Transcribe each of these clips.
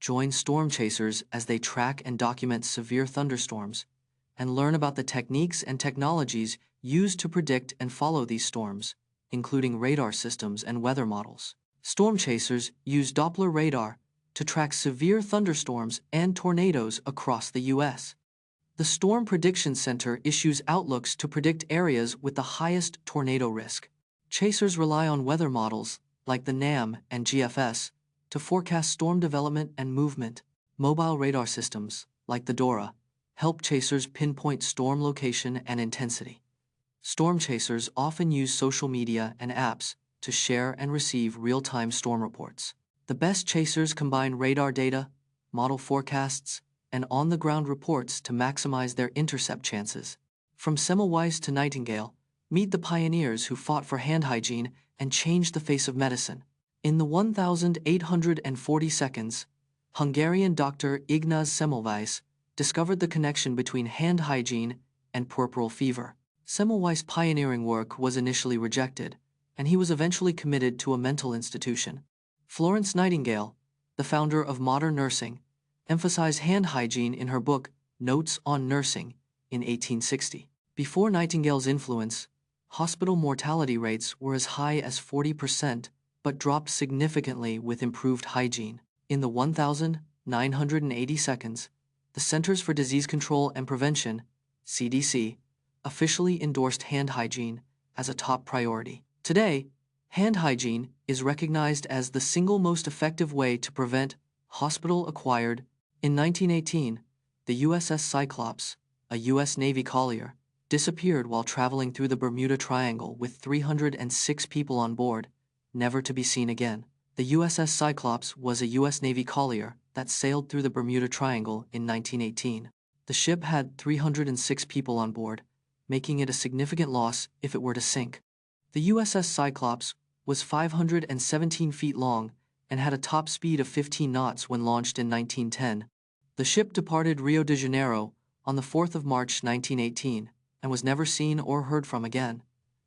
Join storm chasers as they track and document severe thunderstorms, and learn about the techniques and technologies used to predict and follow these storms, including radar systems and weather models. Storm chasers use Doppler radar to track severe thunderstorms and tornadoes across the U.S. The Storm Prediction Center issues outlooks to predict areas with the highest tornado risk. Chasers rely on weather models, like the NAM and GFS, to forecast storm development and movement. Mobile radar systems, like the DORA, help chasers pinpoint storm location and intensity. Storm chasers often use social media and apps to share and receive real-time storm reports. The best chasers combine radar data, model forecasts, and on-the-ground reports to maximize their intercept chances. From Semmelweis to Nightingale, meet the pioneers who fought for hand hygiene and changed the face of medicine. In the 1,840 seconds, Hungarian doctor Ignaz Semmelweis discovered the connection between hand hygiene and puerperal fever. Semmelweis' pioneering work was initially rejected, and he was eventually committed to a mental institution. Florence Nightingale, the founder of modern nursing, emphasized hand hygiene in her book Notes on Nursing in 1860. Before Nightingale's influence, hospital mortality rates were as high as 40%, but dropped significantly with improved hygiene. In the 1,980 seconds, the Centers for Disease Control and Prevention, CDC, officially endorsed hand hygiene as a top priority. Today, hand hygiene is recognized as the single most effective way to prevent hospital-acquired. In 1918, the USS Cyclops, a U.S. Navy collier, disappeared while traveling through the Bermuda Triangle with 306 people on board, never to be seen again. The USS Cyclops was a U.S. Navy collier that sailed through the Bermuda Triangle in 1918. The ship had 306 people on board, making it a significant loss if it were to sink. The USS Cyclops was 517 feet long and had a top speed of 15 knots when launched in 1910. The ship departed Rio de Janeiro on the 4th of March 1918 and was never seen or heard from again.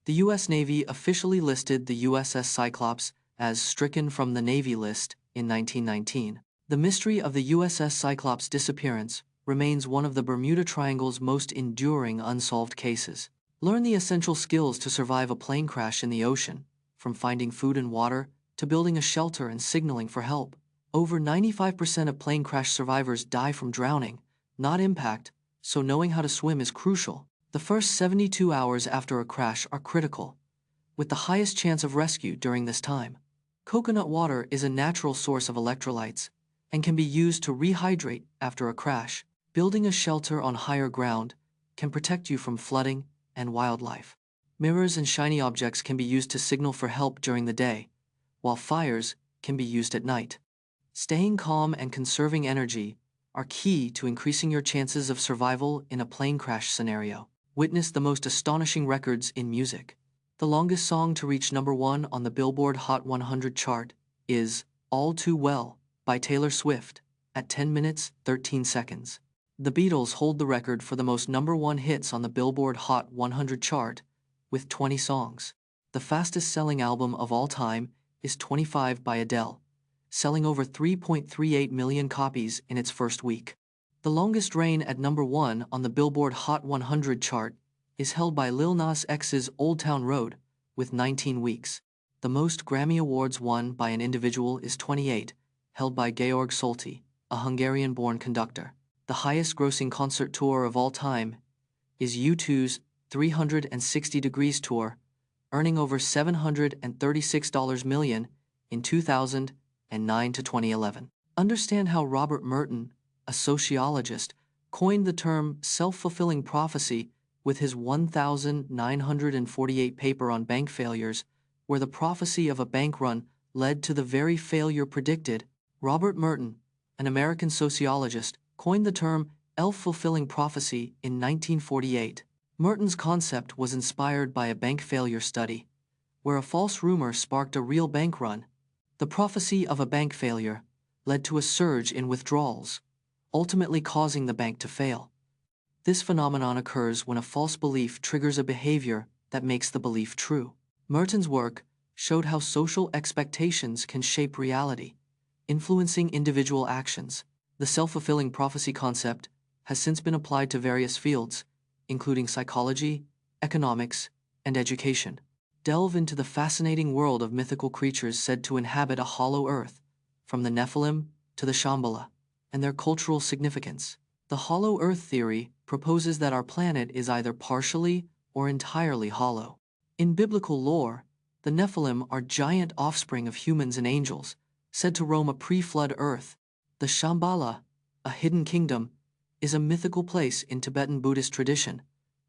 The U.S. Navy officially listed the USS Cyclops as stricken from the Navy list in 1919. The mystery of the USS Cyclops' disappearance remains one of the Bermuda Triangle's most enduring unsolved cases. Learn the essential skills to survive a plane crash in the ocean, from finding food and water to building a shelter and signaling for help. Over 95% of plane crash survivors die from drowning, not impact, so knowing how to swim is crucial. The first 72 hours after a crash are critical, with the highest chance of rescue during this time. Coconut water is a natural source of electrolytes and can be used to rehydrate after a crash. Building a shelter on higher ground can protect you from flooding and wildlife. Mirrors and shiny objects can be used to signal for help during the day, while fires can be used at night. Staying calm and conserving energy are key to increasing your chances of survival in a plane crash scenario. Witness the most astonishing records in music. The longest song to reach #1 on the Billboard Hot 100 chart is All Too Well by Taylor Swift at 10 minutes 13 seconds. The Beatles hold the record for the most #1 hits on the Billboard Hot 100 chart, with 20 songs. The fastest-selling album of all time is 25 by Adele, selling over 3.38 million copies in its first week. The longest reign at #1 on the Billboard Hot 100 chart is held by Lil Nas X's Old Town Road, with 19 weeks. The most Grammy Awards won by an individual is 28, held by Georg Solti, a Hungarian-born conductor. The highest-grossing concert tour of all time is U2's 360 Degrees Tour, earning over $736 million in 2009 to 2011. Understand how Robert Merton, a sociologist, coined the term self-fulfilling prophecy with his 1,948 paper on bank failures, where the prophecy of a bank run led to the very failure predicted. Robert Merton, an American sociologist, coined the term self-fulfilling prophecy in 1948. Merton's concept was inspired by a bank failure study, where a false rumor sparked a real bank run. The prophecy of a bank failure led to a surge in withdrawals, ultimately causing the bank to fail. This phenomenon occurs when a false belief triggers a behavior that makes the belief true. Merton's work showed how social expectations can shape reality, influencing individual actions. The self-fulfilling prophecy concept has since been applied to various fields, including psychology, economics, and education. Delve into the fascinating world of mythical creatures said to inhabit a hollow earth, from the Nephilim to the Shambhala, and their cultural significance. The hollow earth theory proposes that our planet is either partially or entirely hollow. In biblical lore, the Nephilim are giant offspring of humans and angels, said to roam a pre-flood earth. The Shambhala, a hidden kingdom, is a mythical place in Tibetan Buddhist tradition,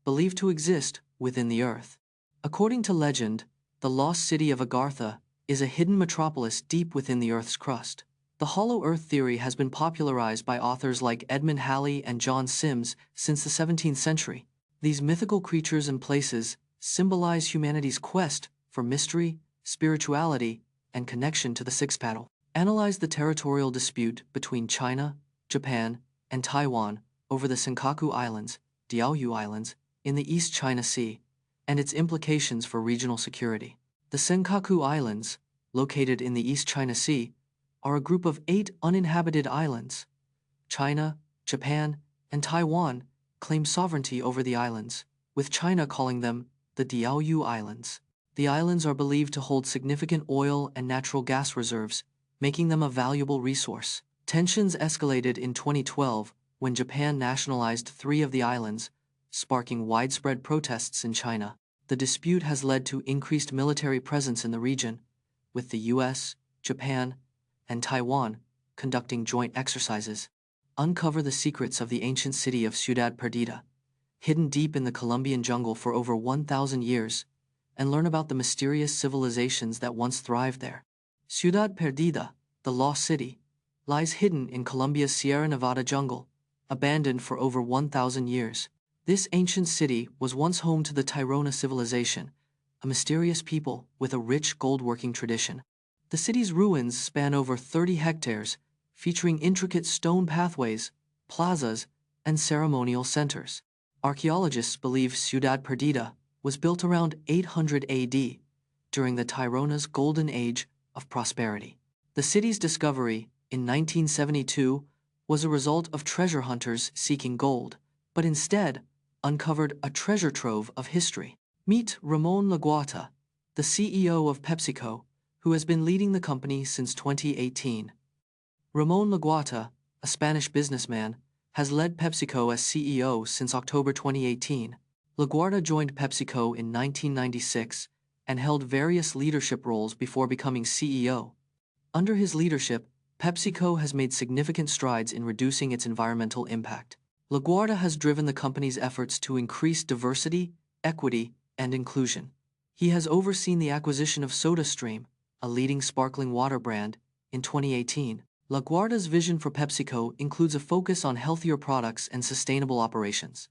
believed to exist within the earth. According to legend, the lost city of Agartha is a hidden metropolis deep within the Earth's crust. The hollow earth theory has been popularized by authors like Edmund Halley and John Sims since the 17th century. These mythical creatures and places symbolize humanity's quest for mystery, spirituality, and connection to the sixth paddle. Analyze the territorial dispute between China, Japan, and Taiwan over the Senkaku Islands, Diaoyu Islands, in the East China Sea, and its implications for regional security. The Senkaku Islands, located in the East China Sea, are a group of 8 uninhabited islands. China, Japan, and Taiwan claim sovereignty over the islands, with China calling them the Diaoyu Islands. The islands are believed to hold significant oil and natural gas reserves, making them a valuable resource. Tensions escalated in 2012 when Japan nationalized 3 of the islands, sparking widespread protests in China. The dispute has led to increased military presence in the region, with the US, Japan, and Taiwan conducting joint exercises. Uncover the secrets of the ancient city of Ciudad Perdida, hidden deep in the Colombian jungle for over 1,000 years, and learn about the mysterious civilizations that once thrived there. Ciudad Perdida, the lost city, lies hidden in Colombia's Sierra Nevada jungle, abandoned for over 1,000 years. This ancient city was once home to the Tairona civilization, a mysterious people with a rich gold-working tradition. The city's ruins span over 30 hectares, featuring intricate stone pathways, plazas, and ceremonial centers. Archaeologists believe Ciudad Perdida was built around 800 AD, during the Tairona's golden age of prosperity. The city's discovery in 1972 was a result of treasure hunters seeking gold, but instead uncovered a treasure trove of history. Meet Ramon Laguarta, the CEO of PepsiCo, who has been leading the company since 2018. Ramon Laguarta, a Spanish businessman, has led PepsiCo as CEO since October 2018. LaGuardia joined PepsiCo in 1996 and held various leadership roles before becoming CEO. Under his leadership, PepsiCo has made significant strides in reducing its environmental impact. LaGuardia has driven the company's efforts to increase diversity, equity, and inclusion. He has overseen the acquisition of SodaStream, a leading sparkling water brand, in 2018. LaGuardia's vision for PepsiCo includes a focus on healthier products and sustainable operations.